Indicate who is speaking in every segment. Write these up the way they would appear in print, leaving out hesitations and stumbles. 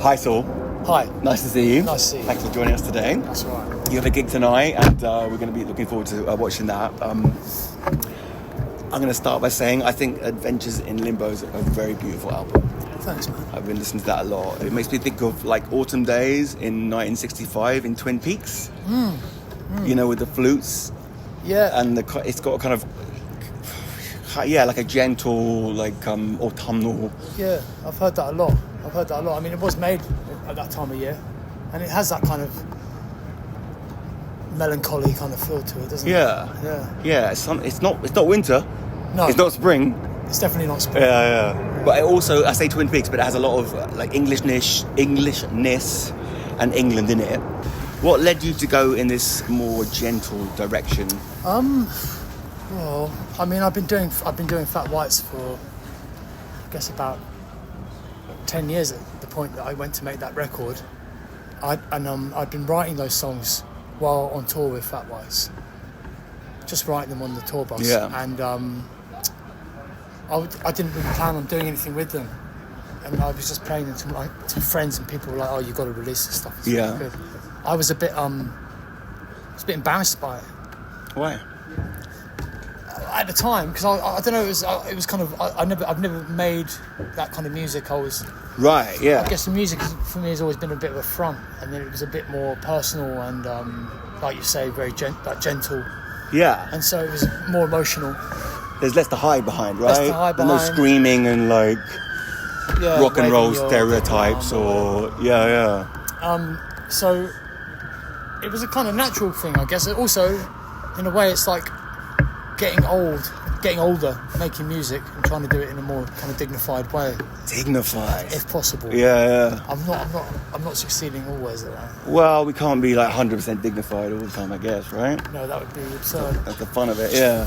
Speaker 1: Hi, Saul.
Speaker 2: Hi.
Speaker 1: Nice to see you.
Speaker 2: Nice to see you.
Speaker 1: Thanks for joining us today.
Speaker 2: That's all right.
Speaker 1: You have a gig tonight, and we're going to be looking forward to watching that. I'm going to start by saying I think Adventures in Limbo is a very beautiful album.
Speaker 2: Thanks, man.
Speaker 1: I've been listening to that a lot. It makes me think of like autumn days in 1965 in Twin Peaks. You know, with the flutes.
Speaker 2: Yeah.
Speaker 1: And it's got a kind of, like a gentle, like autumnal.
Speaker 2: Yeah, I've heard that a lot. I mean, it was made at that time of year, and it has that kind of melancholy kind of feel to it, doesn't it?
Speaker 1: Yeah. It's not winter.
Speaker 2: No.
Speaker 1: It's not spring.
Speaker 2: It's definitely not spring.
Speaker 1: Yeah. But I say Twin Peaks, but it has a lot of like Englishness and England in it. What led you to go in this more gentle direction?
Speaker 2: Well, I mean, I've been doing Fat Whites for, I guess, about 10 years at the point that I went to make that record. I'd been writing those songs while on tour with Fat Whites, just writing them on the tour bus.
Speaker 1: Yeah.
Speaker 2: And I didn't really plan on doing anything with them, and I was just playing them to friends, and people were like, "Oh, you got to release this stuff." It's really good. I was a bit embarrassed by it.
Speaker 1: Why?
Speaker 2: At the time, because I don't know, it was kind of I've never made that kind of music.
Speaker 1: Right, yeah.
Speaker 2: I guess the music for me has always been a bit of a front, and then it was a bit more personal and like you say, very gentle.
Speaker 1: Yeah.
Speaker 2: And so it was more emotional.
Speaker 1: There's less to hide behind, right?
Speaker 2: Less to hide behind.
Speaker 1: No screaming and like rock and roll stereotypes or
Speaker 2: So it was a kind of natural thing, I guess. Also, in a way, it's like getting older, making music and trying to do it in a more kind of dignified way.
Speaker 1: Dignified,
Speaker 2: if possible.
Speaker 1: Yeah.
Speaker 2: I'm not succeeding always at that.
Speaker 1: Well, we can't be like 100% dignified all the time, I guess, right?
Speaker 2: No, that would be absurd.
Speaker 1: That's the fun of it, yeah.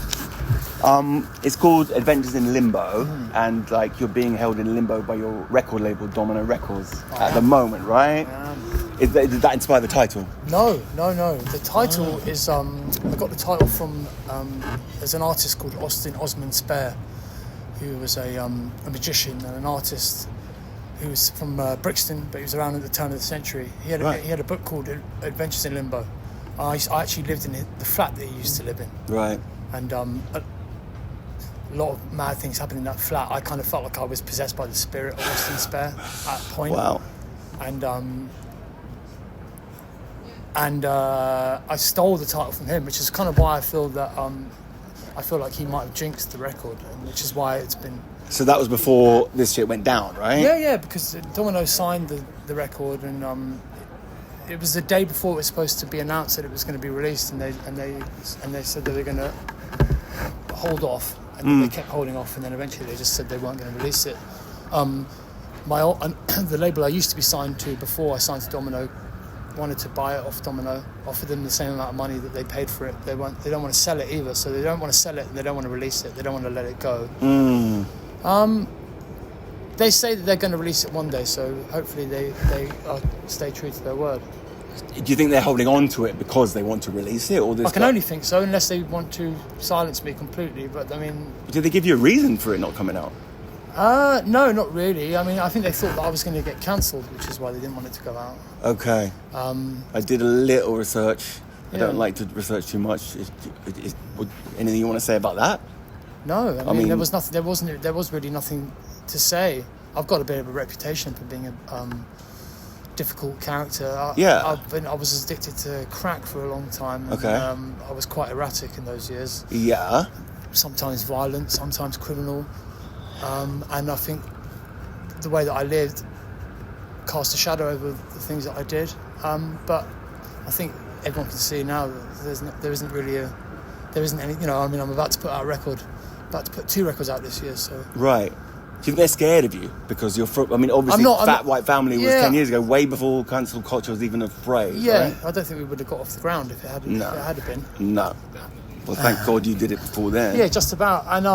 Speaker 1: It's called Adventures in Limbo, and like you're being held in limbo by your record label, Domino Records, at the moment, right? Did that inspire the title? No.
Speaker 2: The title is I got the title from there's an artist called Austin Osman Spare, who was a magician and an artist who was from Brixton, but he was around at the turn of the century. He had a book called Adventures in Limbo. I actually lived in the flat that he used to live in. Right. And a lot of mad things happened in that flat. I kind of felt like I was possessed by the spirit of Austin Spare at a point.
Speaker 1: Wow.
Speaker 2: And I stole the title from him, which is kind of why I feel that I feel like he might have jinxed the record, and which is why it's been.
Speaker 1: So that was before this shit went down, right?
Speaker 2: Yeah, because Domino signed the record, and it was the day before it was supposed to be announced that it was going to be released, and they said they were going to hold off, and then they kept holding off, and then eventually they just said they weren't going to release it. The label I used to be signed to before I signed to Domino wanted to buy it off Domino, offered them the same amount of money that they paid for it. They don't want to sell it either, so they don't want to sell it and they don't want to release it. They don't want to let it go. They say that they're going to release it one day, so hopefully they stay true to their word.
Speaker 1: Do you think they're holding on to it because they want to release it, or
Speaker 2: I can only think so, unless they want to silence me completely. But I mean,
Speaker 1: did they give you a reason for it not coming out?
Speaker 2: No, not really. I mean, I think they thought that I was going to get cancelled, which is why they didn't want it to go out. Okay. I
Speaker 1: did a little research. I don't like to research too much. Anything you want to say about that?
Speaker 2: No, I mean there was nothing. There was really nothing to say. I've got a bit of a reputation for being a difficult character. I was addicted to crack for a long time.
Speaker 1: Okay.
Speaker 2: And, I was quite erratic in those years.
Speaker 1: Yeah.
Speaker 2: Sometimes violent, sometimes criminal. And I think the way that I lived cast a shadow over the things that I did. But I think everyone can see now that there isn't any. You know, I mean, I'm about to put 2 records out this year. So
Speaker 1: right. Do you think they're scared of you because you're from? I mean, obviously, Fat White Family was 10 years ago, way before cancel culture was even a phrase.
Speaker 2: Yeah,
Speaker 1: right?
Speaker 2: I don't think we would have got off the ground if it had been.
Speaker 1: No. Well, thank God you did it before then.
Speaker 2: Yeah, just about. And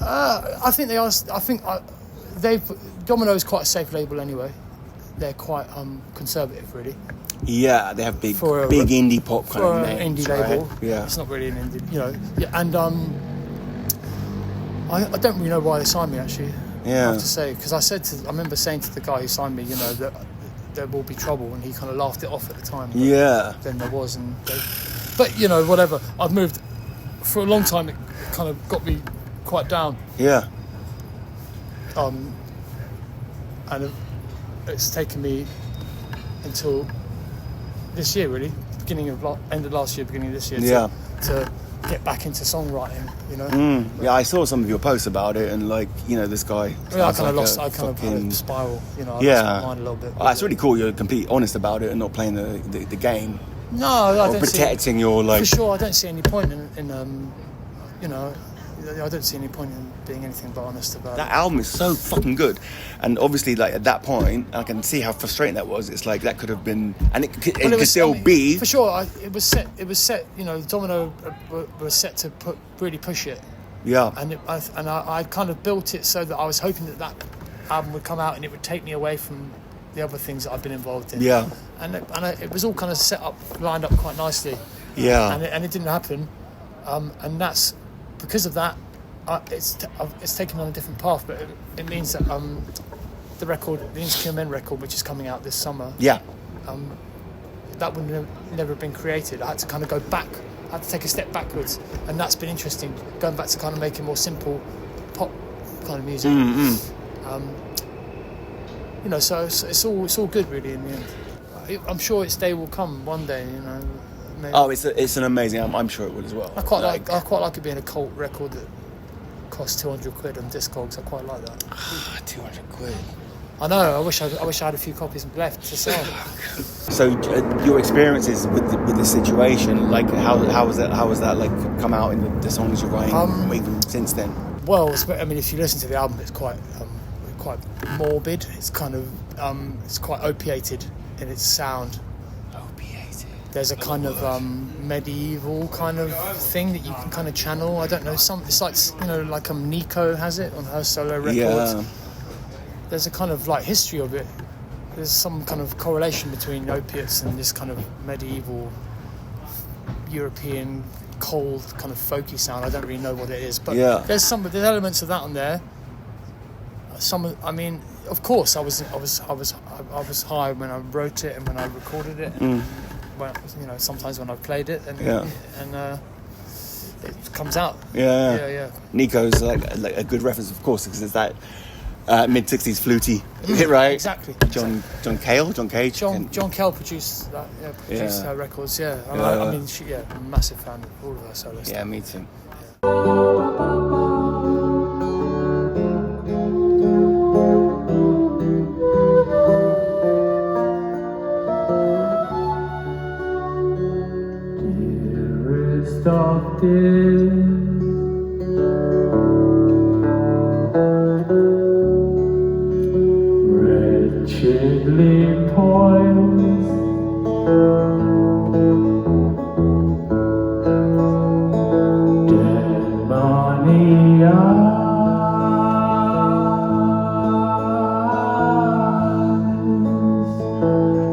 Speaker 2: I think they are. I think Domino is quite a safe label anyway. They're quite conservative, really.
Speaker 1: Yeah, they have big indie pop kind of names,
Speaker 2: indie label.
Speaker 1: Right? Yeah,
Speaker 2: it's not really an indie, you know. Yeah, and I don't really know why they signed me actually. I have to say, because I remember saying to the guy who signed me, you know, that there will be trouble, and he kind of laughed it off at the time. But then there was, but you know, whatever. I've moved for a long time. It kind of got me quite down.
Speaker 1: Yeah.
Speaker 2: And it's taken me until this year, really, end of last year, beginning of this year, to get back into songwriting, you know.
Speaker 1: Yeah, I saw some of your posts about it, and like, you know, this guy.
Speaker 2: I kind of had a spiral, you know. I lost my mind a little bit.
Speaker 1: It's really cool. You're completely honest about it and not playing the game.
Speaker 2: No, I don't
Speaker 1: protecting your like.
Speaker 2: For sure, I don't see any point in you know. I don't see any point in being anything but honest about
Speaker 1: that album is so fucking good, and obviously, like at that point, I can see how frustrating that was. It's like that could have been, and it could still be.
Speaker 2: For sure, it was set. You know, Domino was set to really push it.
Speaker 1: Yeah.
Speaker 2: And I kind of built it so that I was hoping that album would come out and it would take me away from the other things that I've been involved in.
Speaker 1: Yeah.
Speaker 2: And it was all kind of lined up quite nicely.
Speaker 1: Yeah.
Speaker 2: And it didn't happen, and that's. Because of that, it's taken on a different path, but it means that the Insecure Men record, which is coming out this summer, that would never have been created. I had to kind of go back. I had to take a step backwards, and that's been interesting. Going back to kind of making more simple pop kind of music. You know, so it's all good really in the end. I'm sure its day will come one day. You know. Maybe.
Speaker 1: Oh, it's an amazing album. I'm sure it would as well.
Speaker 2: I quite like it being a cult record that costs £200 on Discogs. I quite like that.
Speaker 1: £200.
Speaker 2: I know. I wish I had a few copies left to sell.
Speaker 1: So your experiences with the situation, like how was that like come out in the songs you're writing even since then?
Speaker 2: Well, I mean, if you listen to the album, it's quite morbid. It's kind of it's quite opiated in its sound. There's a kind of medieval kind of thing that you can kind of channel. I don't know. It's like, you know, like Nico has it on her solo records. Yeah. There's a kind of like history of it. There's some kind of correlation between opiates and this kind of medieval European cold kind of folky sound. I don't really know what it is, but there's elements of that on there. I mean, of course, I was high when I wrote it and when I recorded it. When, you know, sometimes when I've played it and it comes out. Yeah.
Speaker 1: Nico's like a good reference, of course, because it's that mid-60s fluty hit, right?
Speaker 2: Exactly.
Speaker 1: John Cale? John Cage?
Speaker 2: John Cale produced that. Yeah, produced her records. Yeah. I mean, I'm a massive fan of all of her solo stuff.
Speaker 1: Yeah, me too.
Speaker 3: Of this wretchedly poised, demoniac.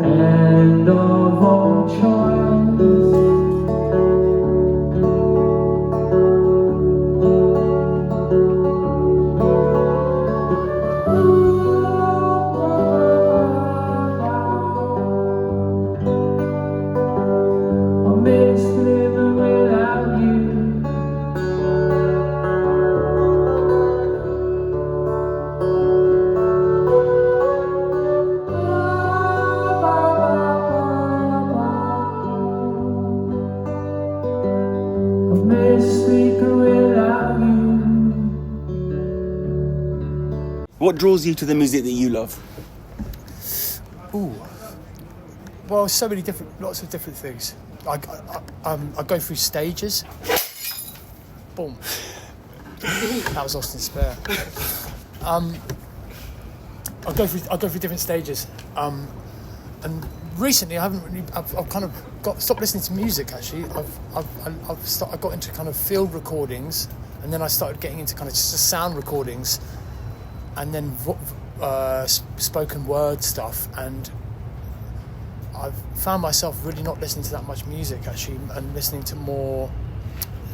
Speaker 3: End of all choice.
Speaker 1: What draws you to the music that you love?
Speaker 2: Well, lots of different things. I go through stages. Boom. That was Austin Spare. I go through different stages. And recently, I've kind of stopped listening to music. Actually, I got into kind of field recordings, and then I started getting into kind of just sound recordings, and then spoken word stuff. And I've found myself really not listening to that much music actually, and listening to more,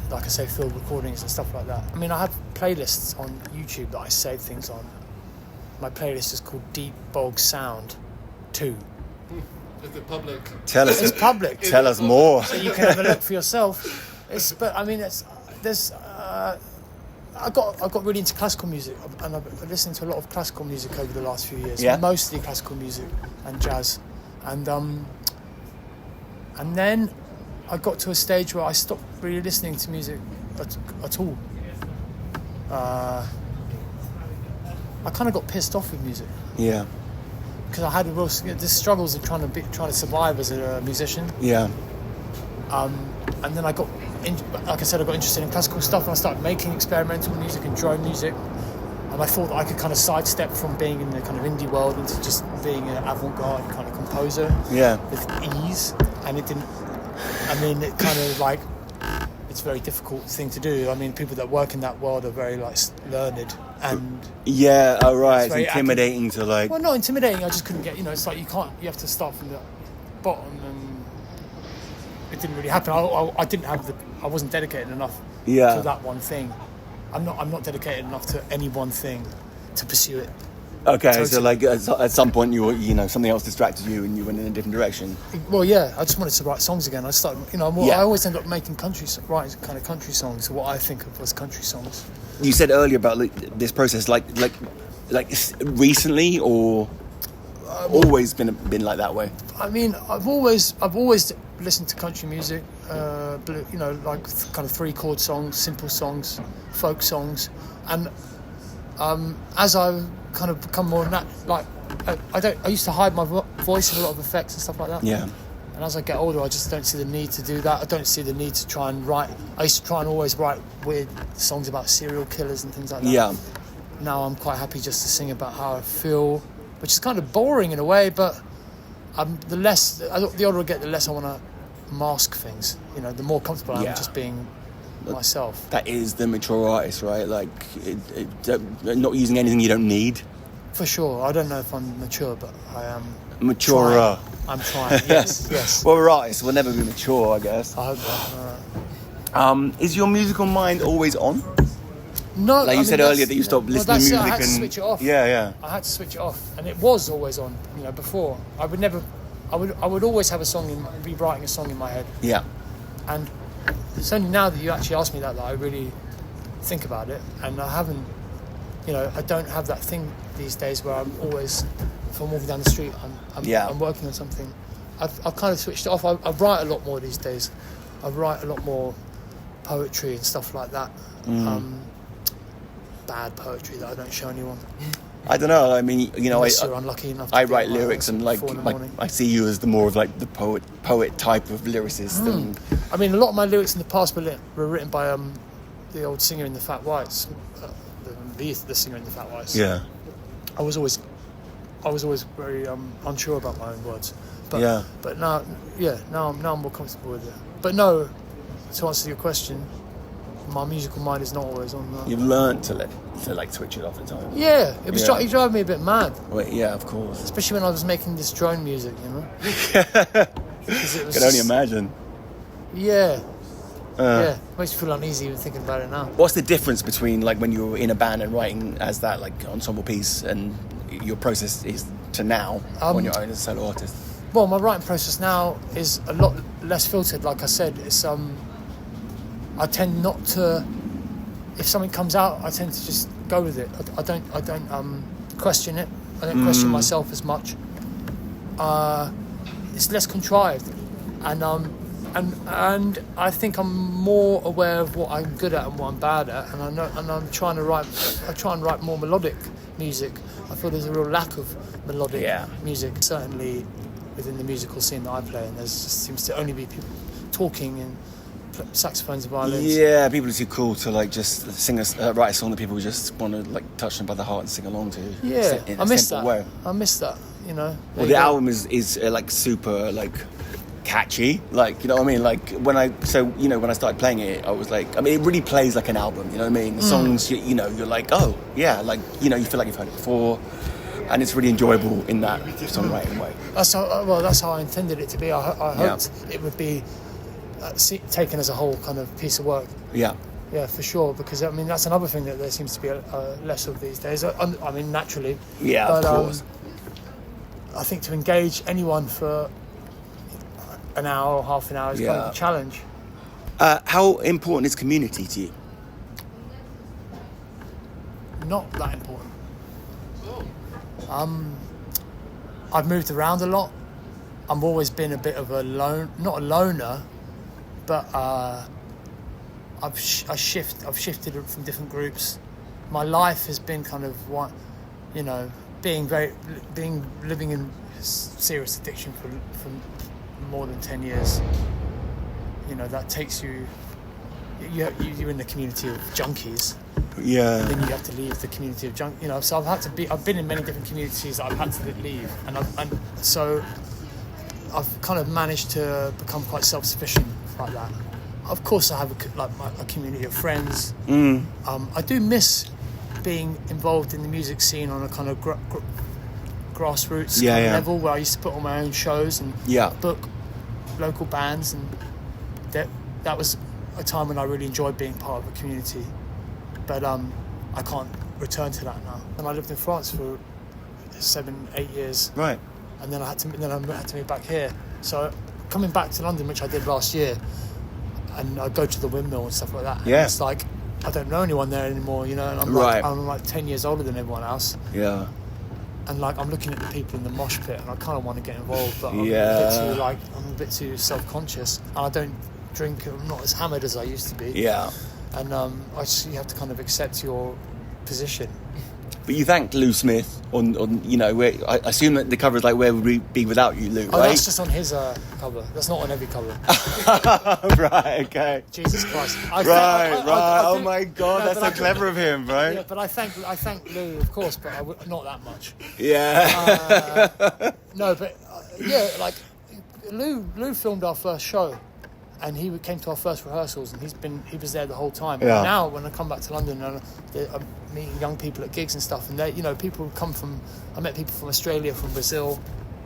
Speaker 2: like I say, field recordings and stuff like that. I mean, I have playlists on YouTube that I save things on, my playlist is called Deep Bog Sound 2.
Speaker 4: Is it public?
Speaker 1: Tell us.
Speaker 2: It's public.
Speaker 1: Tell us more.
Speaker 2: So you can have a look for yourself. I got really into classical music, and I've listened to a lot of classical music over the last few years.
Speaker 1: Yeah.
Speaker 2: Mostly classical music and jazz, and then I got to a stage where I stopped really listening to music at all. I kind of got pissed off with music
Speaker 1: Yeah.
Speaker 2: because I had the struggles of trying to survive as a musician.
Speaker 1: Yeah.
Speaker 2: And then I got, like I said, I got interested in classical stuff, and I started making experimental music and drone music. And I thought that I could kind of sidestep from being in the kind of indie world into just being an avant-garde kind of composer with ease. And it didn't. I mean, it kind of like, it's a very difficult thing to do. I mean, people that work in that world are very like learned and.
Speaker 1: Yeah. Oh, right. It's
Speaker 2: very
Speaker 1: intimidating to like.
Speaker 2: Well, not intimidating. I just couldn't get. It's like you have to start from the bottom, and it didn't really happen. I wasn't dedicated enough to that one thing. I'm not dedicated enough to any one thing to pursue it.
Speaker 1: Okay,
Speaker 2: Totally.
Speaker 1: so like at some point something else distracted you and you went in a different direction.
Speaker 2: Well, yeah, I just wanted to write songs again. I started, I always end up writing country songs, what I think of as country songs.
Speaker 1: You said earlier about this process, like recently or always been like that way.
Speaker 2: I mean, I've always listened to country music, like kind of 3-chord songs, simple songs, folk songs, and as I've kind of become more I used to hide my voice in a lot of effects and stuff like that.
Speaker 1: Yeah.
Speaker 2: And as I get older, I just don't see the need to do that. I don't see the need to try and write. I used to try and always write weird songs about serial killers and things like that.
Speaker 1: Yeah.
Speaker 2: Now I'm quite happy just to sing about how I feel, which is kind of boring in a way, but the older I get, the less I want to mask things. The more comfortable I am just being myself.
Speaker 1: That is the mature artist, right? Like, not using anything you don't need.
Speaker 2: For sure. I don't know if I'm mature, but I am.
Speaker 1: Maturer.
Speaker 2: I'm trying. Yes.
Speaker 1: Well, we're artists. We'll never be mature, I guess.
Speaker 2: I hope that.
Speaker 1: Is your musical mind always on?
Speaker 2: No.
Speaker 1: Like you said earlier that you stopped listening to music
Speaker 2: I had
Speaker 1: and
Speaker 2: to switch it off.
Speaker 1: Yeah.
Speaker 2: I had to switch it off, and it was always on. Before I would always have a song be writing a song in my head.
Speaker 1: Yeah.
Speaker 2: And it's only now that you actually asked me that I really think about it, and I haven't. I don't have that thing these days where I'm always, if I'm walking down the street, I'm working on something. I've kind of switched it off. I write a lot more these days. I write a lot more poetry and stuff like that. Bad poetry that I don't show anyone.
Speaker 1: I don't know. I mean,
Speaker 2: Unless you're unlucky enough to
Speaker 1: I
Speaker 2: be
Speaker 1: write
Speaker 2: at my
Speaker 1: lyrics and like I see you as the more of like the poet type of lyricist. And
Speaker 2: I mean, a lot of my lyrics in the past were written by the old singer in the Fat Whites, the singer in the Fat Whites.
Speaker 1: Yeah.
Speaker 2: I was always very unsure about my own words. But now I'm more comfortable with it. But no, to answer your question, my musical mind is not always on that.
Speaker 1: You've learned to switch it off at times.
Speaker 2: Yeah, it was it drove me a bit mad.
Speaker 1: Well, yeah, of course.
Speaker 2: Especially when I was making this drone music,
Speaker 1: Can only imagine.
Speaker 2: Yeah. Yeah, makes me feel uneasy even thinking about it now.
Speaker 1: What's the difference between like when you were in a band and writing as that like ensemble piece and your process is to now on your own as a solo artist?
Speaker 2: Well, my writing process now is a lot less filtered. Like I said, it's I tend not to. If something comes out, I tend to just go with it. I don't question it. I don't question myself as much. It's less contrived, and I think I'm more aware of what I'm good at and what I'm bad at, and I'm trying to write. I try and write more melodic music. I feel there's a real lack of melodic music, certainly within the musical scene that I play, and there just seems to only be people talking and saxophones and violins. Yeah,
Speaker 1: people are too cool to like just write a song that people just want to like touch them by the heart and sing along to.
Speaker 2: Yeah,
Speaker 1: in a simple way.
Speaker 2: I miss that.
Speaker 1: Well, the album is like super like catchy, like, you know what I mean, like when I started playing it, I was like, I mean, it really plays like an album, you know what I mean? The songs, you're like, oh yeah, like, you feel like you've heard it before, and it's really enjoyable in that songwriting way.
Speaker 2: That's how I intended it to be. I hoped it would be taken as a whole kind of piece of work.
Speaker 1: Yeah.
Speaker 2: Yeah, for sure. Because I mean, that's another thing that there seems to be less of these days. I mean, naturally.
Speaker 1: Yeah,
Speaker 2: but,
Speaker 1: of course.
Speaker 2: I think to engage anyone for an hour or half an hour is kind of a challenge.
Speaker 1: How important is community to you?
Speaker 2: Not that important. I've moved around a lot. I've always been a bit of not a loner, but I've shifted from different groups. My life has been kind of one, you know, living in serious addiction for more than 10 years. You know, that takes you. You're in the community of junkies.
Speaker 1: Yeah.
Speaker 2: Then you have to leave the community of junk. You know, so I've been in many different communities that I've had to leave, and so I've kind of managed to become quite self-sufficient like that. Of course, I have a community of friends. I do miss being involved in the music scene on a kind of grassroots kind of level, where I used to put on my own shows and book local bands, and that was a time when I really enjoyed being part of a community. But I can't return to that now. And I lived in France for 7-8 years.
Speaker 1: Right.
Speaker 2: And then I had to move back here. So coming back to London, which I did last year, and I go to the windmill and stuff like that.
Speaker 1: Yeah.
Speaker 2: And it's like I don't know anyone there anymore, you know. And I'm like 10 years older than everyone else.
Speaker 1: Yeah.
Speaker 2: And like I'm looking at the people in the mosh pit, and I kind of want to get involved, but I'm a bit too self-conscious, and I don't drink. I'm not as hammered as I used to be.
Speaker 1: Yeah.
Speaker 2: And you have to kind of accept your position.
Speaker 1: But you thanked Lou Smith on you know, where I assume that the cover is like Where Would We Be Without You, Lou, right?
Speaker 2: Oh, that's just on his cover. That's not on every cover.
Speaker 1: Right, okay.
Speaker 2: Jesus Christ.
Speaker 1: Right. Oh my God, that's so clever of him, right?
Speaker 2: Yeah, but I thank Lou, of course, but not that much.
Speaker 1: Yeah.
Speaker 2: No, but like Lou filmed our first show. And he came to our first rehearsals, and he was there the whole time.
Speaker 1: Yeah.
Speaker 2: And now, when I come back to London, and I'm meeting young people at gigs and stuff, and they, you know, people come from. I met people from Australia, from Brazil,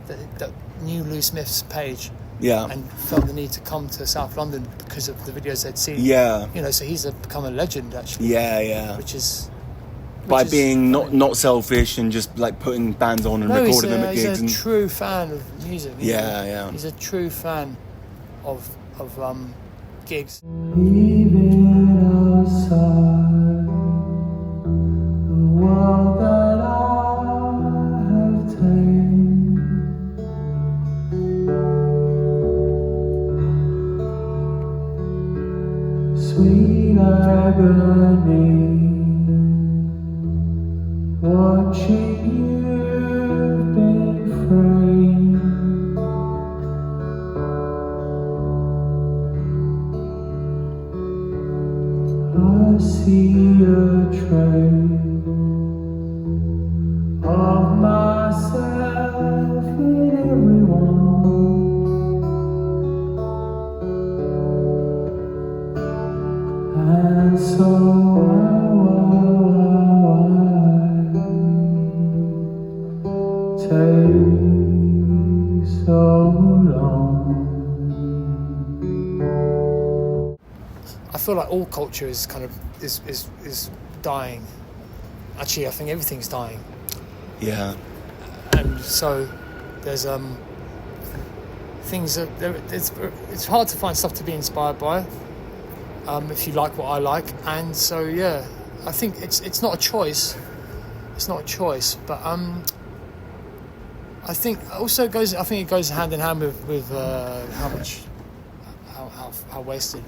Speaker 2: that knew Lou Smith's page, and felt the need to come to South London because of the videos they'd seen. Yeah, you know, so he's become a legend actually.
Speaker 1: Yeah.
Speaker 2: Which is.
Speaker 1: By being not selfish and just like putting bands on and recording them at gigs.
Speaker 2: He's a true fan of music.
Speaker 1: Yeah.
Speaker 2: He's a true fan of gigs.
Speaker 3: Leaving outside the world that I have tamed, sweet agony, watching you been framed. I see a trace of myself in everyone, and so take so long.
Speaker 2: I feel like all culture is kind of is dying. Actually, I think everything's dying.
Speaker 1: Yeah.
Speaker 2: And so there's things that it's hard to find stuff to be inspired by if you like what I like. And so I think it's not a choice. It's not a choice, but I think it goes hand in hand with how wasted.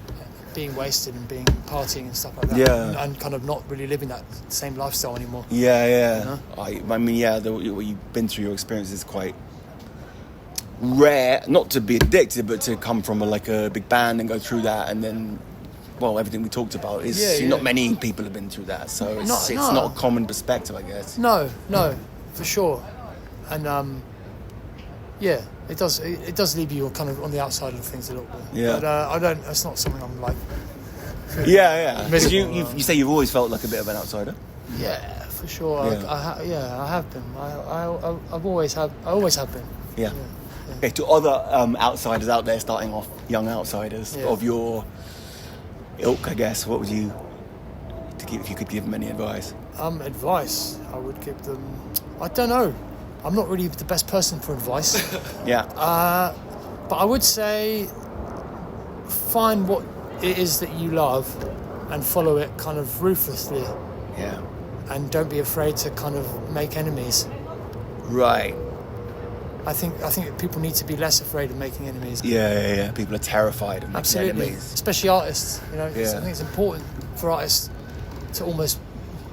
Speaker 2: Being wasted and being partying and stuff like that, and kind of not really living that same lifestyle anymore.
Speaker 1: Yeah.
Speaker 2: You know?
Speaker 1: I mean, what you've been through, your experience is quite rare. Not to be addicted, but to come from a big band and go through that, and then, well, everything we talked about is not many people have been through that, so it's not a common perspective, I guess.
Speaker 2: No, for sure, and it does leave you kind of on the outside of things a little bit.
Speaker 1: Yeah.
Speaker 2: But it's not something I'm like.
Speaker 1: Yeah. You say you've always felt like a bit of an outsider.
Speaker 2: Yeah, for sure.
Speaker 1: Yeah.
Speaker 2: I have been. I always have been.
Speaker 1: Yeah. Okay, to other outsiders out there starting off, young outsiders of your ilk, I guess, what would you if you could give them any advice?
Speaker 2: Advice I would give them. I don't know. I'm not really the best person for advice.
Speaker 1: Yeah.
Speaker 2: But I would say find what it is that you love and follow it kind of ruthlessly.
Speaker 1: Yeah.
Speaker 2: And don't be afraid to kind of make enemies.
Speaker 1: Right.
Speaker 2: I think that people need to be less afraid of making enemies.
Speaker 1: Yeah. People are terrified of making
Speaker 2: Absolutely.
Speaker 1: enemies.
Speaker 2: Especially artists. You know, I
Speaker 1: Yeah.
Speaker 2: think it's important for artists to almost.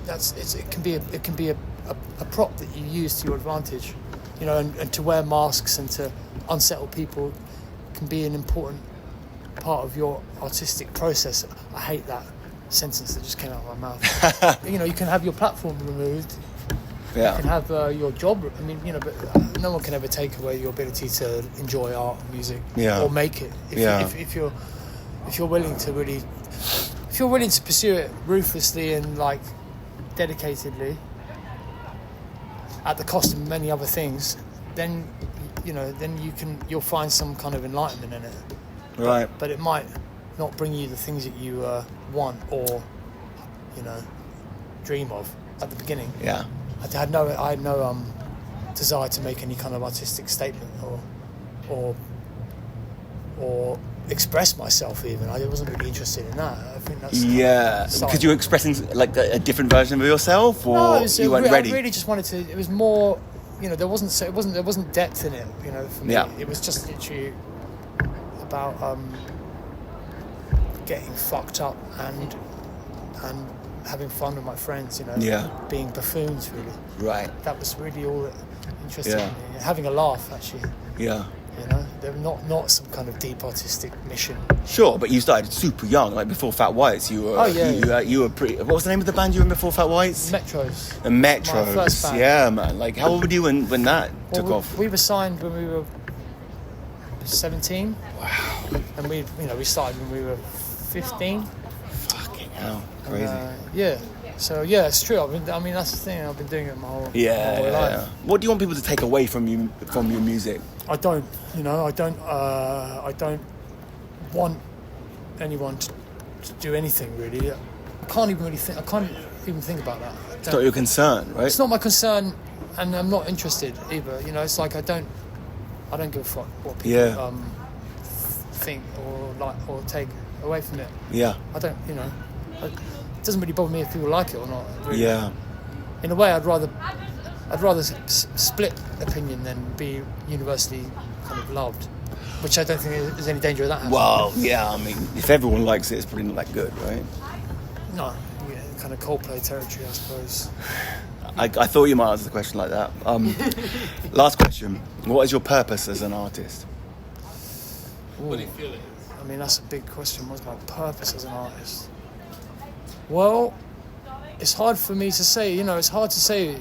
Speaker 2: It can be a prop that you use to your advantage. You know, and to wear masks and to unsettle people can be an important part of your artistic process. I hate that sentence that just came out of my mouth. You know, you can have your platform removed.
Speaker 1: Yeah.
Speaker 2: You can have your job. I mean, you know, but no one can ever take away your ability to enjoy art and music or make it. If you're willing to really, if you're willing to pursue it ruthlessly and like dedicatedly, at the cost of many other things, then you'll find some kind of enlightenment in it.
Speaker 1: Right.
Speaker 2: But it might not bring you the things that you want or, you know, dream of at the beginning.
Speaker 1: Yeah.
Speaker 2: I had no desire to make any kind of artistic statement or express myself even. I wasn't really interested in that. I think that's
Speaker 1: because you were expressing like a different version of yourself, or you weren't ready.
Speaker 2: I really just wanted to. It was more, you know, there wasn't depth in it. You know, for me, it was just literally about getting fucked up and having fun with my friends, you know, being buffoons, really.
Speaker 1: Right.
Speaker 2: That was really all that interested me. Having a laugh, actually.
Speaker 1: Yeah.
Speaker 2: You know, they're not some kind of deep artistic mission.
Speaker 1: Sure, but you started super young, like before Fat Whites. You were, you were pretty. What was the name of the band you were in before Fat Whites?
Speaker 2: Metros.
Speaker 1: The Metros.
Speaker 2: My first band.
Speaker 1: Yeah, man. Like, how old were you when that took off?
Speaker 2: We were signed when we were 17.
Speaker 1: Wow.
Speaker 2: And we started when we were 15.
Speaker 1: Fucking hell, crazy.
Speaker 2: Yeah. So yeah, it's true. That's the thing. I've been doing it my whole life.
Speaker 1: Yeah. What do you want people to take away from your music?
Speaker 2: I don't want anyone to do anything really. I can't even think about that.
Speaker 1: It's not your concern, right?
Speaker 2: It's not my concern, and I'm not interested either. You know, it's like I don't give a fuck what people think or like or take away from it.
Speaker 1: Yeah.
Speaker 2: I don't. You know, it doesn't really bother me if people like it or not. Really.
Speaker 1: Yeah.
Speaker 2: In a way, I'd rather split opinion than be universally kind of loved, which I don't think there's any danger of that happening.
Speaker 1: Well, yeah, I mean, if everyone likes it, it's probably not that good, right?
Speaker 2: No, yeah, kind of Coldplay territory, I suppose.
Speaker 1: I thought you might answer the question like that. Last question. What is your purpose as an artist?
Speaker 4: What do you feel it is?
Speaker 2: I mean, that's a big question. What's my purpose as an artist? Well, it's hard for me to say. You know, it's hard to say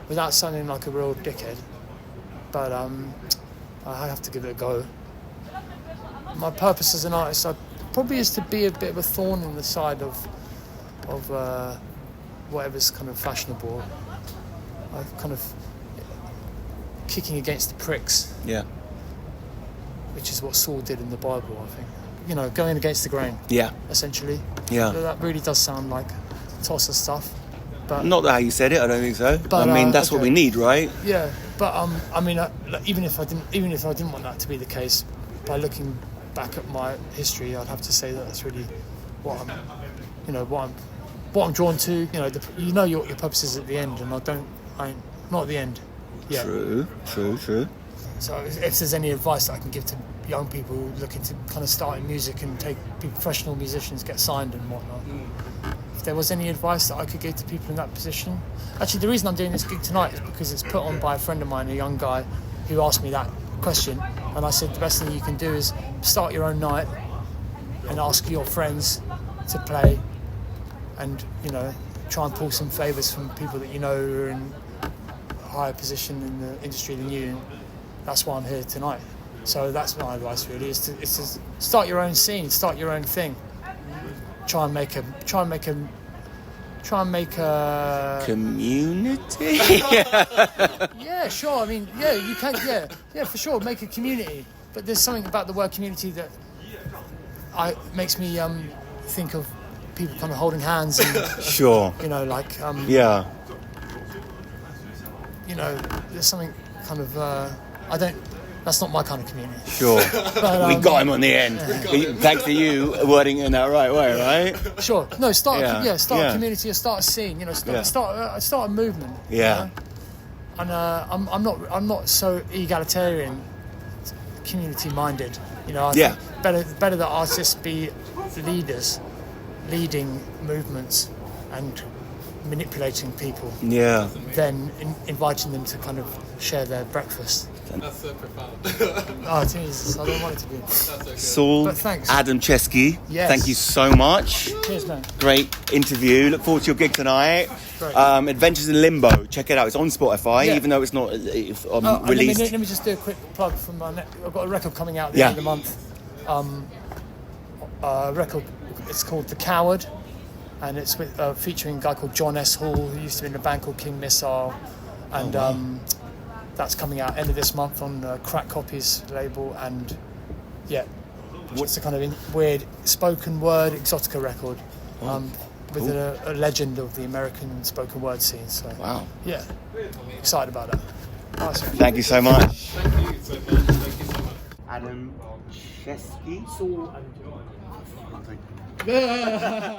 Speaker 2: without sounding like a real dickhead. But I have to give it a go. My purpose as an artist probably is to be a bit of a thorn in the side of whatever's kind of fashionable. I'm kind of kicking against the pricks.
Speaker 1: Yeah.
Speaker 2: Which is what Saul did in the Bible, I think. You know, going against the grain.
Speaker 1: Yeah.
Speaker 2: Essentially.
Speaker 1: Yeah.
Speaker 2: That really does sound like tosser stuff. But
Speaker 1: not how you said it, I don't think so. But I mean, that's what we need, right?
Speaker 2: Yeah, but I mean, even if I didn't want that to be the case, by looking back at my history, I'd have to say that that's really what I'm drawn to. You know, your purpose is at the end, and I'm not at the end. Yeah.
Speaker 1: True.
Speaker 2: So if there's any advice that I can give to young people who are looking to kind of start in music and be professional musicians, get signed and whatnot. If there was any advice that I could give to people in that position. Actually, the reason I'm doing this gig tonight is because it's put on by a friend of mine, a young guy, who asked me that question. And I said the best thing you can do is start your own night and ask your friends to play and, you know, try and pull some favours from people that you know who are in a higher position in the industry than you. And that's why I'm here tonight. So that's my advice really, is to start your own scene, start your own thing. Try and make a
Speaker 1: community.
Speaker 2: Yeah, sure. I mean, yeah, you can. Yeah, for sure. Make a community. But there's something about the word community that makes me think of people kind of holding hands and
Speaker 1: Sure.
Speaker 2: you know, like
Speaker 1: Yeah.
Speaker 2: you know, there's something kind of that's not my kind of community.
Speaker 1: Sure.
Speaker 2: But,
Speaker 1: We got him on the end. Thanks to you wording it in that right way, right?
Speaker 2: Sure. No, start
Speaker 1: Yeah.
Speaker 2: a community or start a scene. You know, start a movement.
Speaker 1: Yeah.
Speaker 2: You know? And I'm not so egalitarian, community minded. You know, I think better that artists be leaders, leading movements and manipulating people.
Speaker 1: Yeah.
Speaker 2: Than inviting them to kind of share their breakfast.
Speaker 4: That's so profound.
Speaker 2: Oh Jesus, I don't want it to be.
Speaker 4: That's okay.
Speaker 1: Saul
Speaker 2: But thanks.
Speaker 1: Adamczewski,
Speaker 2: Yes.
Speaker 1: thank you so much.
Speaker 2: Cheers, man.
Speaker 1: Great interview. Look forward to your gig tonight.
Speaker 2: Great.
Speaker 1: Adventures in Limbo. Check it out. It's on Spotify,
Speaker 2: Yeah.
Speaker 1: even though it's not
Speaker 2: And
Speaker 1: released.
Speaker 2: Let me just do a quick plug from my I've got a record coming out at the end of the month. Record. It's called The Coward, and it's with featuring a guy called John S. Hall, who used to be in a band called King Missile, and that's coming out end of this month on Crack Copies label, and it's a kind of weird spoken word exotica record with a legend of the American spoken word scene. So yeah, excited about that. Awesome.
Speaker 1: Thank you so much.
Speaker 4: Thank you so much. Thank you so much.
Speaker 1: Adamczewski.
Speaker 2: Saul Adamczewski.